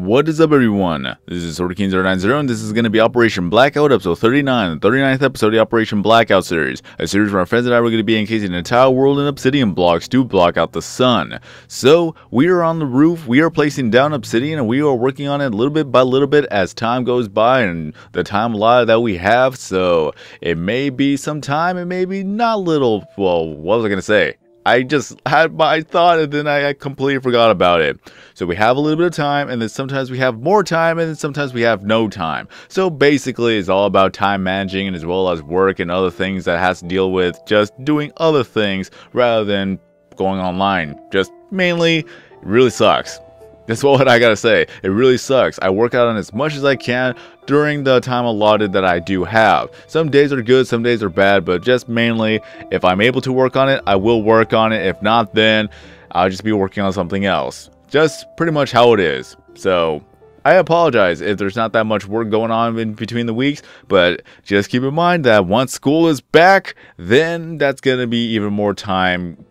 What is up, everyone? This is SortaKing090, and this is going to be Operation Blackout, episode 39, the 39th episode of the Operation Blackout series. A series where my friends and I were going to be encasing the entire world in Obsidian Blocks to block out the sun. So, we are on the roof, we are placing down Obsidian, and we are working on it little bit by little bit as time goes by and the time allotted that we have. So, it may be some time, it may be not little. Well, what was I going to say? I just had my thought and then I completely forgot about it. So we have a little bit of time, and then sometimes we have more time, and then sometimes we have no time. So basically it's all about time managing, and as well as work and other things that has to deal with just doing other things rather than going online. Just mainly, it really sucks. That's what I gotta say. It really sucks. I work out on as much as I can during the time allotted that I do have. Some days are good, some days are bad, but just mainly, if I'm able to work on it, I will work on it. If not, then I'll just be working on something else. Just pretty much how it is. So, I apologize if there's not that much work going on in between the weeks, but just keep in mind that once school is back, then that's gonna be even more time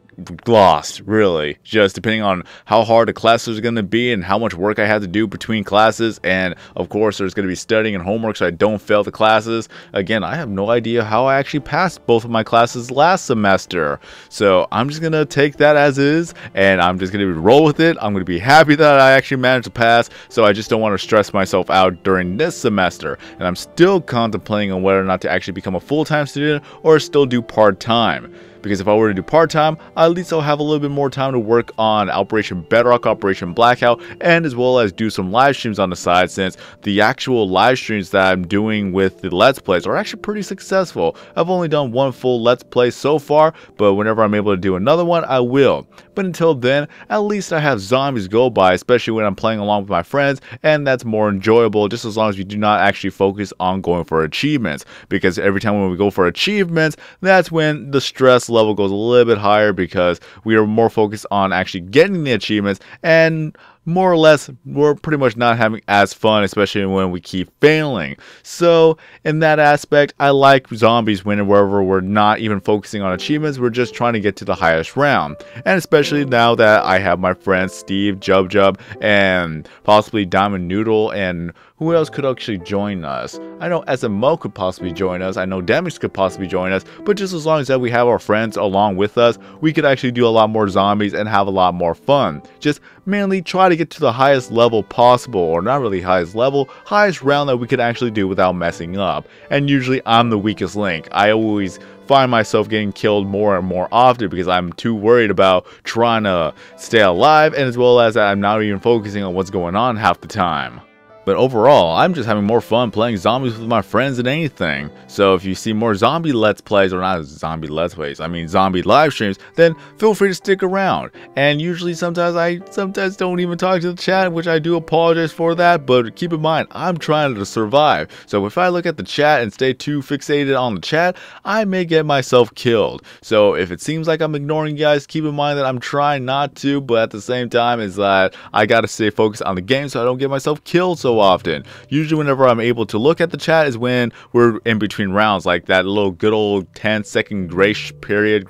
lost, really, just depending on how hard the classes are going to be and how much work I have to do between classes. And of course there's going to be studying and homework so I don't fail the classes. Again, I have no idea how I actually passed both of my classes last semester, so I'm just going to take that as is and I'm just going to roll with it. I'm going to be happy that I actually managed to pass, so I just don't want to stress myself out during this semester. And I'm still contemplating on whether or not to actually become a full-time student or still do part-time. Because if I were to do part-time, at least I'll have a little bit more time to work on Operation Bedrock, Operation Blackout, and as well as do some live streams on the side, since the actual live streams that I'm doing with the Let's Plays are actually pretty successful. I've only done one full Let's Play so far, but whenever I'm able to do another one, I will. But until then, at least I have zombies to go by, especially when I'm playing along with my friends, and that's more enjoyable, just as long as we do not actually focus on going for achievements. Because every time when we go for achievements, that's when the stress level goes a little bit higher, because we are more focused on actually getting the achievements, and more or less we're pretty much not having as fun, especially when we keep failing. So in that aspect, I like zombies whenever we're not even focusing on achievements, we're just trying to get to the highest round. And especially now that I have my friends Steve, Jub, and possibly Diamond Noodle, and who else could actually join us? I know SMO could possibly join us, I know Damage could possibly join us, but just as long as that we have our friends along with us, we could actually do a lot more zombies and have a lot more fun. Just mainly try to get to the highest level possible, or not really highest level, highest round that we could actually do without messing up. And usually I'm the weakest link. I always find myself getting killed more and more often because I'm too worried about trying to stay alive, and as well as I'm not even focusing on what's going on half the time. But overall, I'm just having more fun playing zombies with my friends than anything. So if you see more zombie Let's Plays, or not zombie Let's Plays, I mean zombie live streams, then feel free to stick around. And usually sometimes I don't even talk to the chat, which I do apologize for that, but keep in mind, I'm trying to survive. So if I look at the chat and stay too fixated on the chat, I may get myself killed. So if it seems like I'm ignoring you guys, keep in mind that I'm trying not to, but at the same time is that I gotta stay focused on the game so I don't get myself killed so often. Usually whenever I'm able to look at the chat is when we're in between rounds, like that little good old 10-second gracious period,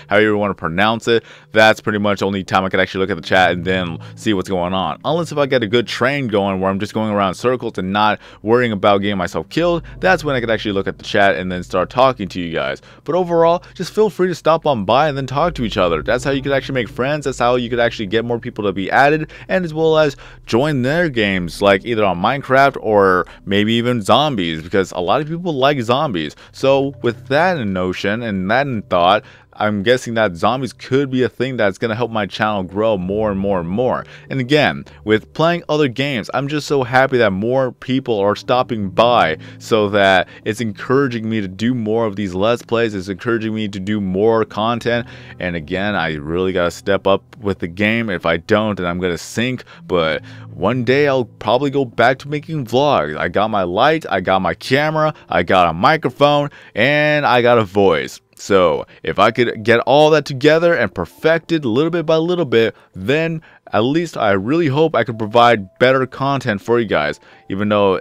however you want to pronounce it. That's pretty much the only time I can actually look at the chat and then see what's going on. Unless if I get a good train going where I'm just going around in circles and not worrying about getting myself killed, that's when I could actually look at the chat and then start talking to you guys. But overall, just feel free to stop on by and then talk to each other. That's how you could actually make friends, that's how you could actually get more people to be added, and as well as join their games, like either on Minecraft or maybe even zombies, because a lot of people like zombies. So with that in notion and that in thought, I'm guessing that zombies could be a thing that's going to help my channel grow more and more and more. And again, with playing other games, I'm just so happy that more people are stopping by, so that it's encouraging me to do more of these Let's Plays, it's encouraging me to do more content. And again, I really got to step up with the game. If I don't, then I'm going to sink. But one day I'll probably go back to making vlogs. I got my light, I got my camera, I got a microphone, and I got a voice. So if I could get all that together and perfect it little bit by little bit, then at least I really hope I could provide better content for you guys. Even though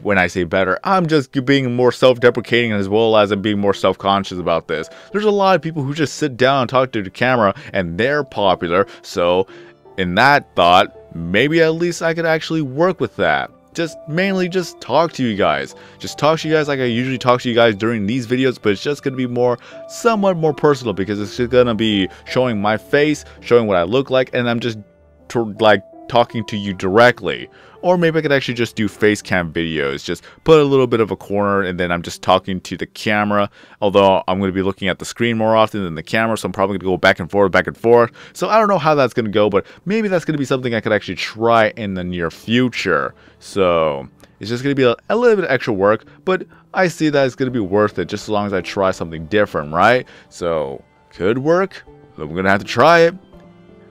when I say better, I'm just being more self-deprecating, as well as I'm being more self-conscious about this. There's a lot of people who just sit down and talk to the camera and they're popular. So in that thought, maybe at least I could actually work with that. Mainly just talk to you guys. Just talk to you guys like I usually talk to you guys during these videos, but it's just going to be somewhat more personal, because it's just going to be showing my face, showing what I look like, and I'm just like talking to you directly. Or maybe I could actually just do face cam videos, just put a little bit of a corner and then I'm just talking to the camera, although I'm going to be looking at the screen more often than the camera, so I'm probably going to go back and forth. So I don't know how that's going to go, but maybe that's going to be something I could actually try in the near future. So it's just going to be a little bit of extra work, but I see that it's going to be worth it just as long as I try something different, right? So could work. I'm going to have to try it.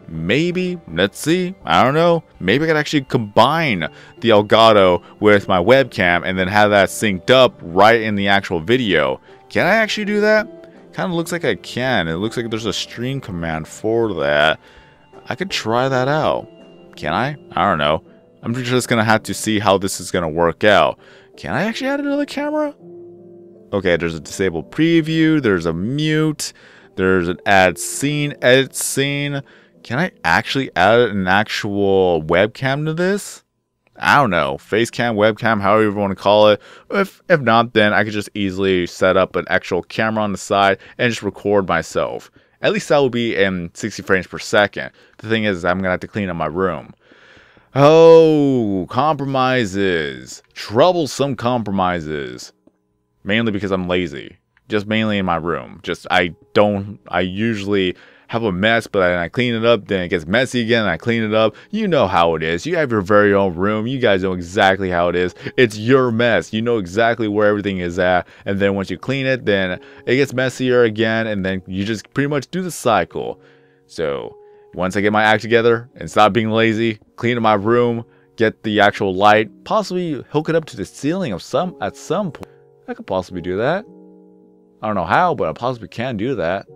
Maybe, let's see, I don't know, maybe I could actually combine the Elgato with my webcam and then have that synced up right in the actual video. Can I actually do that? Kind of looks like I can. It looks like there's a stream command for that. I could try that out. Can I? I don't know. I'm just gonna have to see how this is gonna work out. Can I actually add another camera? Okay, there's a disable preview, there's a mute, there's an add scene, edit scene. Can I actually add an actual webcam to this? I don't know. Face cam, webcam, however you want to call it. If not, then I could just easily set up an actual camera on the side and just record myself. At least that would be in 60 frames per second. The thing is, I'm going to have to clean up my room. Oh, compromises. Troublesome compromises. Mainly because I'm lazy. Just mainly in my room. I usually have a mess, but I clean it up, then it gets messy again, and I clean it up. You know how it is. You have your very own room. You guys know exactly how it is. It's your mess. You know exactly where everything is at, and then once you clean it, then it gets messier again, and then you just pretty much do the cycle. So once I get my act together and stop being lazy, clean up my room, get the actual light, possibly hook it up to the ceiling at some point. I could possibly do that. I don't know how, but I possibly can do that.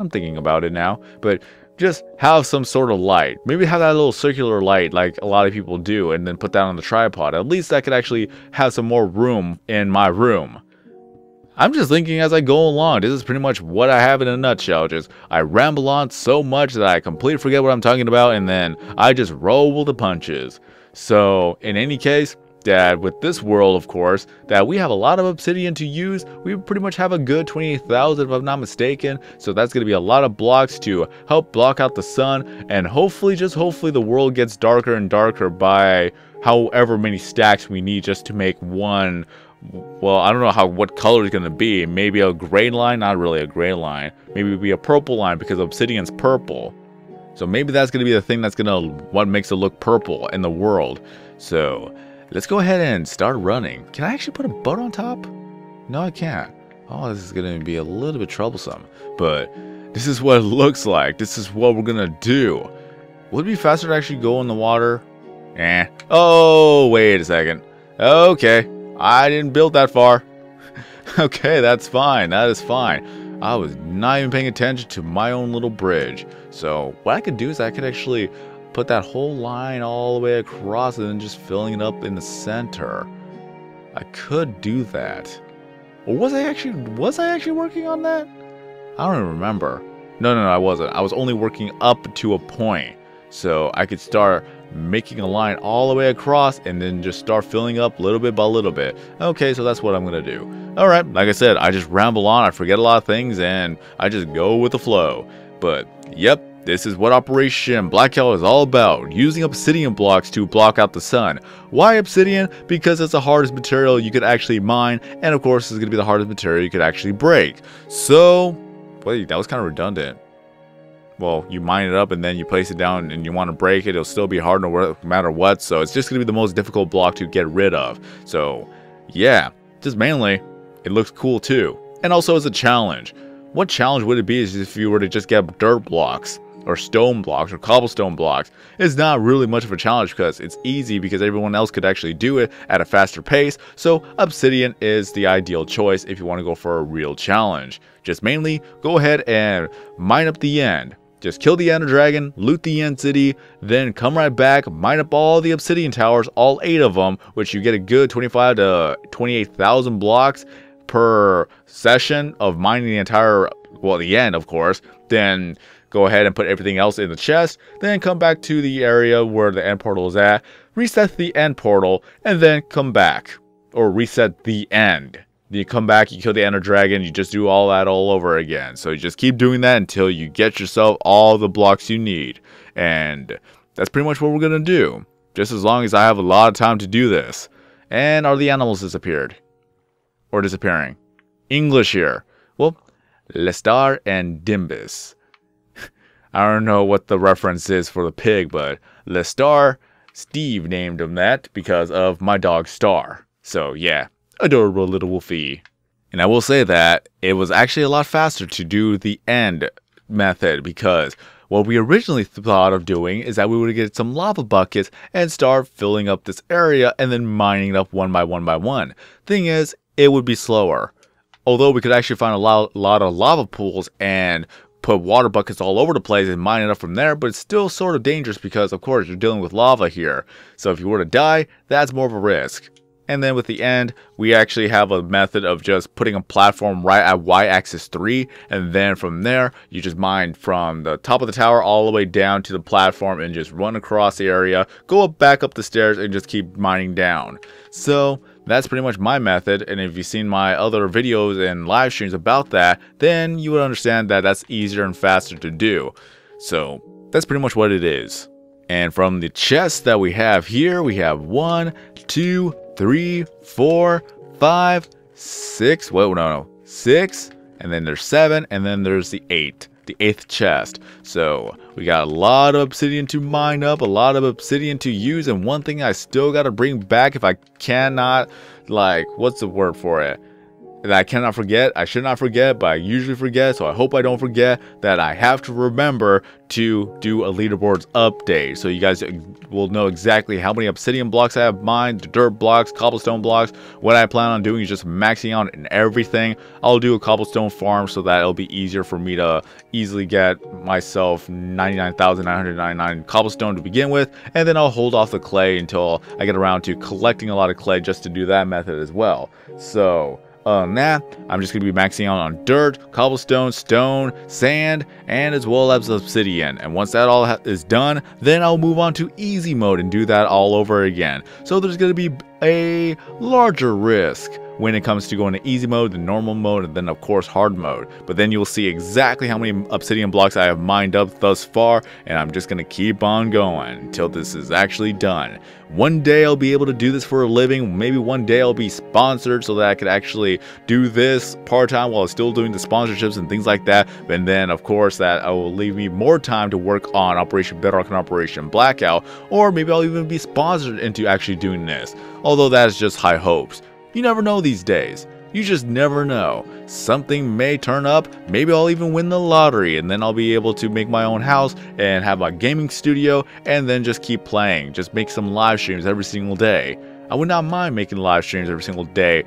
I'm thinking about it now, but just have some sort of light. Maybe have that little circular light like a lot of people do, and then put that on the tripod. At least I could actually have some more room in my room. I'm just thinking as I go along. This is pretty much what I have in a nutshell. Just I ramble on so much that I completely forget what I'm talking about, and then I just roll with the punches. So in any case, that with this world, of course, that we have a lot of obsidian to use. We pretty much have a good 28,000 if I'm not mistaken. So that's going to be a lot of blocks to help block out the sun, and hopefully, just hopefully, the world gets darker and darker by however many stacks we need just to make one. Well, I don't know what color it's going to be. Maybe a gray line, not really a gray line. Maybe it'll be a purple line because obsidian's purple. So maybe that's going to be the thing that's going to what makes it look purple in the world. So let's go ahead and start running. Can I actually put a boat on top? No, I can't. Oh, this is going to be a little bit troublesome. But this is what it looks like. This is what we're going to do. Would it be faster to actually go in the water? Oh, wait a second. Okay. I didn't build that far. Okay, that's fine. That is fine. I was not even paying attention to my own little bridge. So what I could do is I could actually put that whole line all the way across and then just filling it up in the center. I could do that. Or was I actually working on that? I don't even remember. No, I wasn't. I was only working up to a point. So I could start making a line all the way across and then just start filling up little bit by little bit. Okay, so that's what I'm going to do. Alright, like I said, I just ramble on, I forget a lot of things, and I just go with the flow. But, yep. This is what Operation Blackout is all about, using obsidian blocks to block out the sun. Why obsidian? Because it's the hardest material you could actually mine, and of course it's going to be the hardest material you could actually break. So, wait, that was kind of redundant. Well, you mine it up and then you place it down and you want to break it, it'll still be hard no matter what, so it's just going to be the most difficult block to get rid of. So, yeah, just mainly, it looks cool too. And also it's a challenge. What challenge would it be if you were to just get dirt blocks? Or stone blocks or cobblestone blocks? It's not really much of a challenge because it's easy because everyone else could actually do it at a faster pace. So obsidian is the ideal choice if you want to go for a real challenge. Just mainly go ahead and mine up the end. Just kill the ender dragon, loot the end city, then come right back, mine up all the obsidian towers, all 8 of them, which you get a good 25 to 28,000 blocks per session of mining the entire, well, the end, of course. Then go ahead and put everything else in the chest, then come back to the area where the end portal is at, reset the end portal, and then come back. Or reset the end. You come back, you kill the ender dragon, you just do all that all over again. So you just keep doing that until you get yourself all the blocks you need. And that's pretty much what we're going to do. Just as long as I have a lot of time to do this. And are the animals disappeared? Or disappearing? English here. Well, Lestar and Dimbus. I don't know what the reference is for the pig, but Lestar, Steve named him that because of my dog Star. So yeah, adorable little wolfie. And I will say that it was actually a lot faster to do the end method, because what we originally thought of doing is that we would get some lava buckets and start filling up this area and then mining it up one by one by one. Thing is, it would be slower. Although we could actually find a lot of lava pools and put water buckets all over the place and mine it up from there, but it's still sort of dangerous because, of course, you're dealing with lava here. So if you were to die, that's more of a risk. And then with the end, we actually have a method of just putting a platform right at y-axis 3, and then from there, you just mine from the top of the tower all the way down to the platform and just run across the area, go back up the stairs, and just keep mining down. So that's pretty much my method, and if you've seen my other videos and live streams about that, then you would understand that that's easier and faster to do. So that's pretty much what it is. And from the chests that we have here, we have 1, 2, 3, 4, 5, 6. Wait, no, 6, and then there's 7, and then there's the 8. The 8th chest. So we got a lot of obsidian to mine up, a lot of obsidian to use, and one thing I still got to bring back if I cannot, like, what's the word for it? That I cannot forget, I should not forget, but I usually forget, so I hope I don't forget that I have to remember to do a leaderboards update, so you guys will know exactly how many obsidian blocks I have mined, the dirt blocks, cobblestone blocks. What I plan on doing is just maxing out in everything. I'll do a cobblestone farm so that it'll be easier for me to easily get myself 99,999 cobblestone to begin with, and then I'll hold off the clay until I get around to collecting a lot of clay just to do that method as well. So other than that, I'm just going to be maxing out on dirt, cobblestone, stone, sand, and as well as obsidian. And once that all is done, then I'll move on to easy mode and do that all over again. So there's going to be a larger risk when it comes to going to easy mode, the normal mode, and then of course hard mode. But then you'll see exactly how many obsidian blocks I have mined up thus far, and I'm just gonna keep on going until this is actually done. One day I'll be able to do this for a living. Maybe one day I'll be sponsored so that I could actually do this part-time while still doing the sponsorships and things like that. And then of course that will leave me more time to work on Operation Bedrock and Operation Blackout, or maybe I'll even be sponsored into actually doing this. Although that is just high hopes. You never know these days. You just never know. Something may turn up. Maybe I'll even win the lottery, and then I'll be able to make my own house and have my gaming studio and then just keep playing. Just make some live streams every single day. I would not mind making live streams every single day.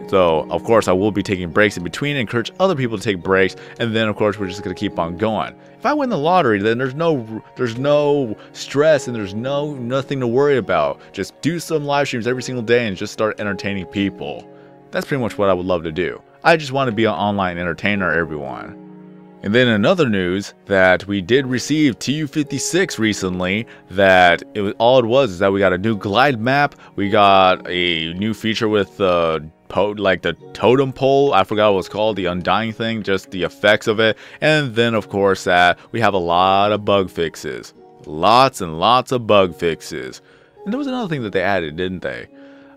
So, of course, I will be taking breaks in between and encourage other people to take breaks. And then, of course, we're just going to keep on going. If I win the lottery, then there's no stress and there's nothing to worry about. Just do some live streams every single day and just start entertaining people. That's pretty much what I would love to do. I just want to be an online entertainer, everyone. And then in other news, that we did receive TU56 recently, that all it was is that we got a new glide map, we got a new feature with the totem pole, I forgot what it was called, the undying thing, just the effects of it, and then of course that we have a lot of bug fixes. Lots and lots of bug fixes. And there was another thing that they added, didn't they?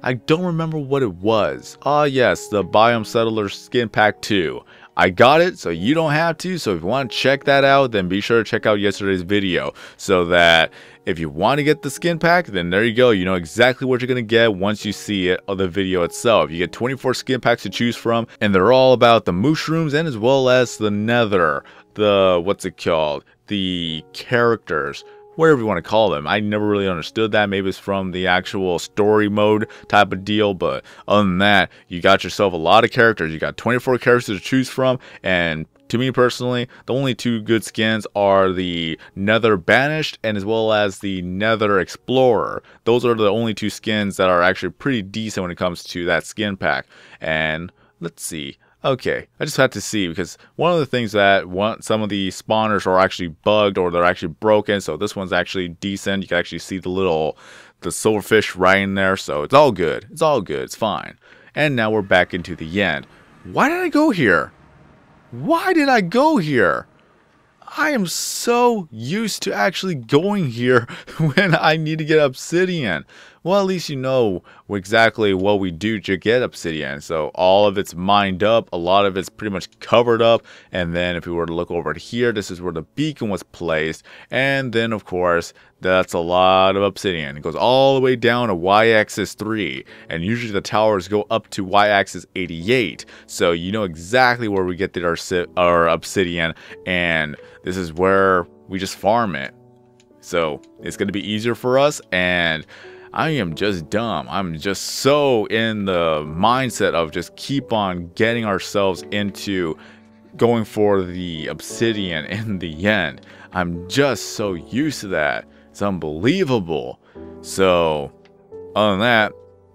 I don't remember what it was. Ah yes, the Biome Settler Skin Pack 2. I got it, so you don't have to. So if you want to check that out, then be sure to check out yesterday's video. So that if you want to get the skin pack, then there you go. You know exactly what you're going to get once you see it on the video itself. You get 24 skin packs to choose from, and they're all about the mushrooms and as well as the nether. The, what's it called? The characters. Whatever you want to call them. I never really understood that. Maybe it's from the actual story mode type of deal. But other than that, you got yourself a lot of characters. You got 24 characters to choose from. And to me personally, the only two good skins are the Nether Banished and as well as the Nether Explorer. Those are the only two skins that are actually pretty decent when it comes to that skin pack. And let's see. Okay, I just had to see, because one of the things that some of the spawners are actually bugged or they're actually broken. So this one's actually decent. You can actually see the silverfish right in there. So it's all good. It's all good. It's fine. And now we're back into the end. Why did I go here? Why did I go here? I am so used to actually going here when I need to get obsidian. Well, at least you know exactly what we do to get obsidian. So all of it's mined up, a lot of it's pretty much covered up. And then if we were to look over here, this is where the beacon was placed. And then of course, that's a lot of obsidian. It goes all the way down to y-axis 3. And usually the towers go up to y-axis 88. So you know exactly where we get our obsidian. And this is where we just farm it. So it's going to be easier for us. And I am just dumb. I'm just so in the mindset of just keep on getting ourselves into going for the obsidian in the end. I'm just so used to that. It's unbelievable. So other than that,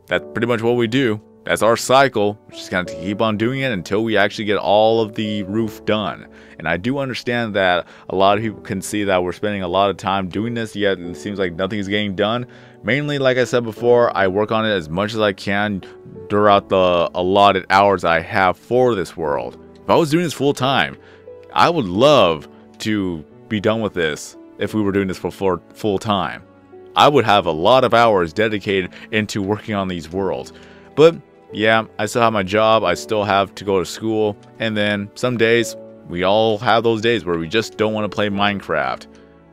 that's pretty much what we do. That's our cycle. We're just going to keep on doing it until we actually get all of the roof done. And I do understand that a lot of people can see that we're spending a lot of time doing this, yet it seems like nothing is getting done. Mainly, like I said before, I work on it as much as I can throughout the allotted hours I have for this world. If I was doing this full time, I would love to be done with this if we were doing this for full time. I would have a lot of hours dedicated into working on these worlds. But yeah, I still have my job, I still have to go to school, and then some days, we all have those days where we just don't want to play Minecraft.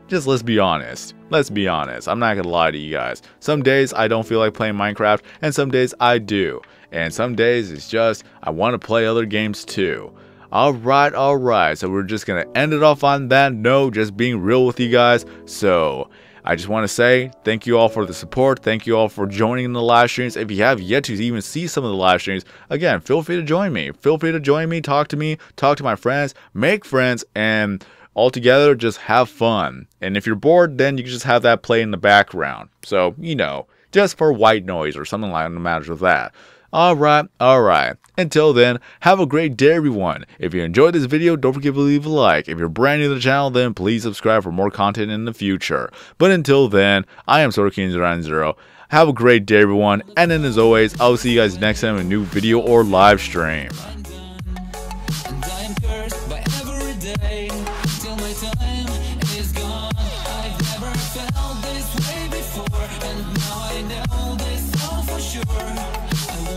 Just let's be honest. Let's be honest. I'm not going to lie to you guys. Some days I don't feel like playing Minecraft, and some days I do. And some days it's just, I want to play other games too. Alright. So we're just going to end it off on that note, just being real with you guys. So I just want to say thank you all for the support. Thank you all for joining in the live streams. If you have yet to even see some of the live streams, again, feel free to join me. Feel free to join me, talk to my friends, make friends, and all together just have fun. And if you're bored, then you can just have that play in the background. So, you know, just for white noise or something like the matter of that. Alright. Until then, have a great day, everyone. If you enjoyed this video, don't forget to leave a like. If you're brand new to the channel, then please subscribe for more content in the future. But until then, I am SortaKing090. Have a great day, everyone. And then, as always, I'll see you guys next time in a new video or live stream.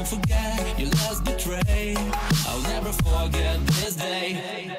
Forget your last betray. I'll never forget this day.